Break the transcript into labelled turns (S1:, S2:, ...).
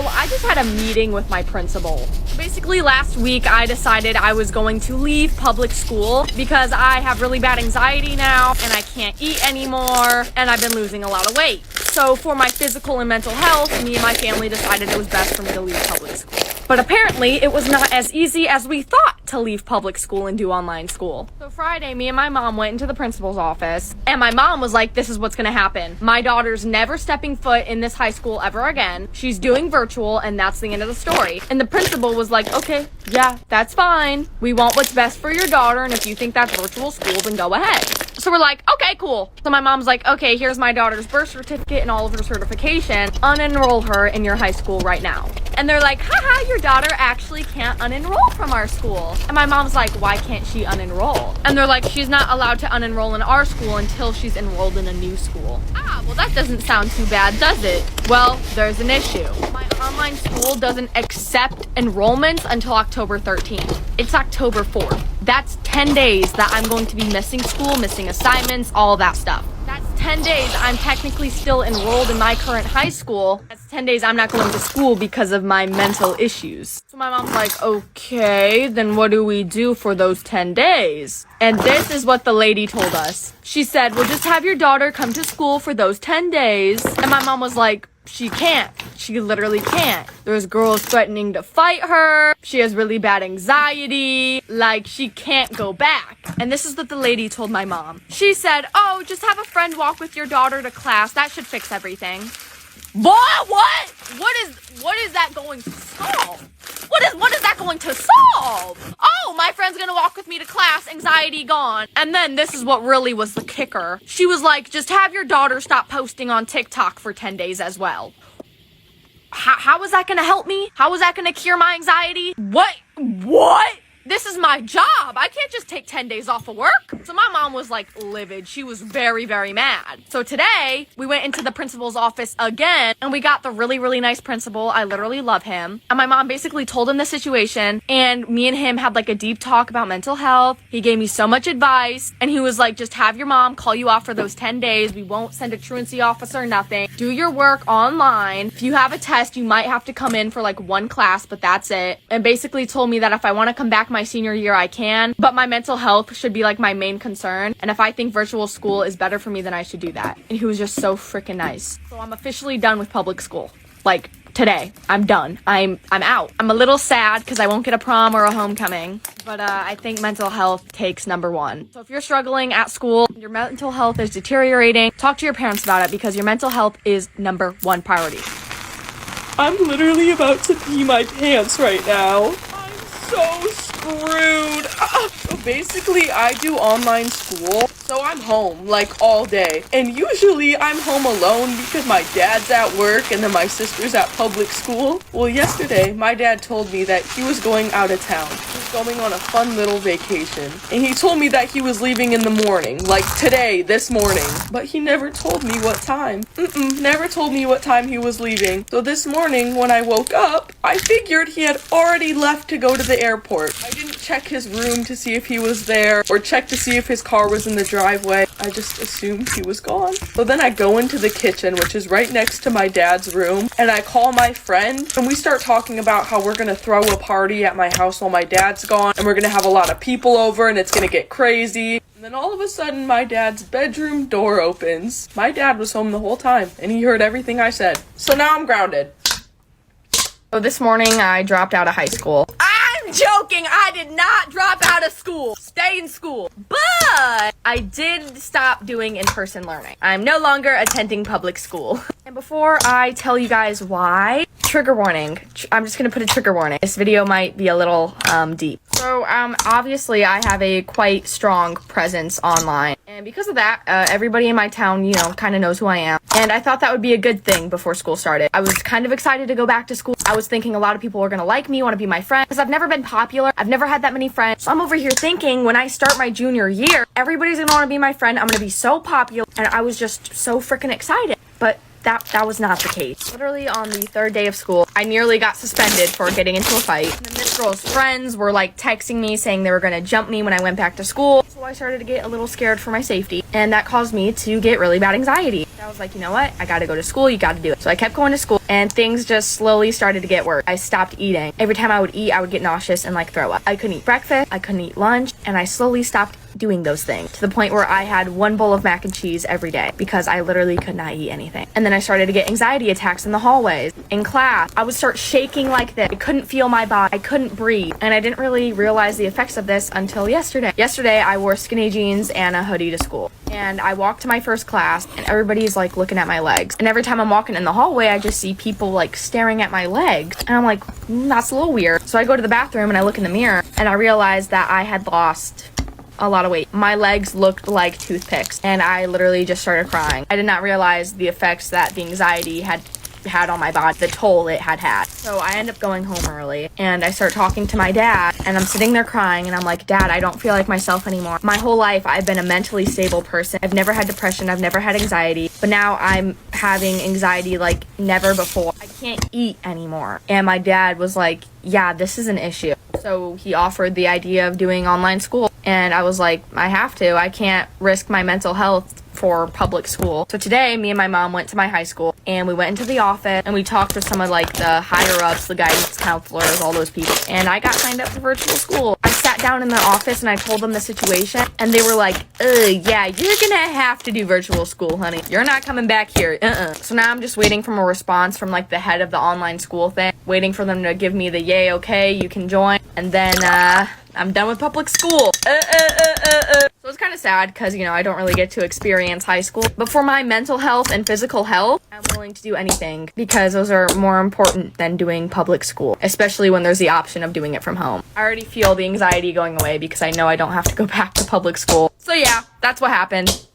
S1: I just had a meeting with my principal. Basically, last week I decided I was going to leave public school because I have really bad anxiety now and I can't eat anymore and I've been losing a lot of weight. So for my physical and mental health, me and my family decided it was best for me to leave public school. But apparently it was not as easy as we thought to leave public school and do online school. So Friday, me and my mom went into the principal's office and my mom was like, this is what's gonna happen. My daughter's never stepping foot in this high school ever again. She's doing virtual and that's the end of the story. And the principal was like, okay, yeah, that's fine. We want what's best for your daughter, and if you think that's virtual school, then go ahead. So we're like, okay, cool. So my mom's like, okay, here's my daughter's birth certificate and all of her certification. Unenroll her in your high school right now. And they're like, haha, your daughter actually can't unenroll from our school. And my mom's like, why can't she unenroll? And they're like, she's not allowed to unenroll in our school until she's enrolled in a new school. Ah, well, that doesn't sound too bad, does it? Well, there's an issue. My online school doesn't accept enrollments until October 13th. It's October 4th. That's 10 days that I'm going to be missing school, missing assignments, all that stuff. That's 10 days I'm technically still enrolled in my current high school. That's 10 days I'm not going to school because of my mental issues. So my mom's like, okay, then what do we do for those 10 days? And this is what the lady told us. She said, well, just have your daughter come to school for those 10 days. And my mom was like, she can't. She literally can't. There's girls threatening to fight her. She has really bad anxiety. Like, she can't go back. And this is what the lady told my mom. She said, oh, just have a friend walk with your daughter to class. That should fix everything. What? What is that going to solve? What is that going to solve? Oh, my friend's gonna walk with me to class, anxiety gone. And then this is what really was the kicker. She was like, just have your daughter stop posting on TikTok for 10 days as well. How is that gonna help me? How is that gonna cure my anxiety? What? This is my job. I can't just take 10 days off of work. So my mom was like livid. She was very, very mad. So today we went into the principal's office again and we got the really, really nice principal. I literally love him. And my mom basically told him the situation and me and him had like a deep talk about mental health. He gave me so much advice and he was like, just have your mom call you off for those 10 days. We won't send a truancy officer, nothing. Do your work online. If you have a test, you might have to come in for like one class, but that's it. And basically told me that if I want to come back my senior year, I can, but my mental health should be like my main concern. And if I think virtual school is better for me, then I should do that. And he was just so freaking nice. So I'm officially done with public school. Like today, I'm done. I'm out. I'm a little sad because I won't get a prom or a homecoming, but I think mental health takes number one. So if you're struggling at school, your mental health is deteriorating, talk to your parents about it because your mental health is number one priority.
S2: I'm literally about to pee my pants right now. So screwed. So basically I do online school, so I'm home like all day, and usually I'm home alone because my dad's at work and then my sister's at public school. Well, yesterday my dad told me that he was going out of town. He was going on a fun little vacation, and he told me that he was leaving in the morning, like today, this morning, but he never told me what time. Never told me what time he was leaving. So this morning when I woke up, I figured he had already left to go to the airport. I didn't check his room to see if he was there or check to see if his car was in the driveway. I just assumed he was gone. So then I go into the kitchen, which is right next to my dad's room, and I call my friend and we start talking about how we're gonna throw a party at my house while my dad's gone and we're gonna have a lot of people over and it's gonna get crazy. And then all of a sudden my dad's bedroom door opens. My dad was home the whole time and he heard everything I said. So now I'm grounded. So this morning I dropped out of high school. I'm joking! I did not drop out of school. Stay in school. But I did stop doing in-person learning. I'm no longer attending public school. And before I tell you guys why, trigger warning. I'm just gonna put a trigger warning. This video might be a little deep. So obviously I have a quite strong presence online. And because of that, everybody in my town, you know, kind of knows who I am. And I thought that would be a good thing before school started. I was kind of excited to go back to school. I was thinking a lot of people were gonna like me, want to be my friend, because I've never been popular. I've never had that many friends. So I'm over here thinking when I start my junior year, everybody's gonna want to be my friend. I'm gonna be so popular. And I was just so freaking excited. But
S1: that was not the case. Literally on the third day of school, I nearly got suspended for getting into a fight. And then this girl's friends were like texting me saying they were gonna jump me when I went back to school. So I started to get a little scared for my safety, and that caused me to get really bad anxiety. I was like, you know what? I gotta go to school, you gotta do it. So I kept going to school, and things just slowly started to get worse. I stopped eating. Every time I would eat, I would get nauseous and like throw up. I couldn't eat breakfast, I couldn't eat lunch, and I slowly stopped doing those things to the point where I had one bowl of mac and cheese every day because I literally could not eat anything. And then I started to get anxiety attacks in the hallways. In class, I would start shaking like this. I couldn't feel my body. I couldn't breathe. And I didn't really realize the effects of this until yesterday. Yesterday, I wore skinny jeans and a hoodie to school. And I walked to my first class, and everybody's like looking at my legs. And every time I'm walking in the hallway, I just see people like staring at my legs. And I'm like, that's a little weird. So I go to the bathroom and I look in the mirror, and I realize that I had lost a lot of weight. My legs looked like toothpicks, and I literally just started crying. I did not realize the effects that the anxiety had on my body, the toll it had. So I end up going home early, and I start talking to my dad, and I'm sitting there crying, and I'm like, Dad, I don't feel like myself anymore. My whole life, I've been a mentally stable person. I've never had depression. I've never had anxiety, but now I'm having anxiety like never before. I can't eat anymore. And my dad was like, yeah, this is an issue. So he offered the idea of doing online school, and I was like, I have to. I can't risk my mental health for public school. So today, me and my mom went to my high school, and we went into the office, and we talked with some of like the higher ups, the guidance counselors, all those people, and I got signed up for virtual school. I sat down in the office and I told them the situation, and they were like, yeah, you're gonna have to do virtual school, honey. You're not coming back here. So now I'm just waiting for a response from like the head of the online school thing, waiting for them to give me the yay, okay, you can join, and then I'm done with public school. So it's kind of sad because, you know, I don't really get to experience high school. But for my mental health and physical health, I'm willing to do anything because those are more important than doing public school, especially when there's the option of doing it from home. I already feel the anxiety going away because I know I don't have to go back to public school. So yeah, that's what happened.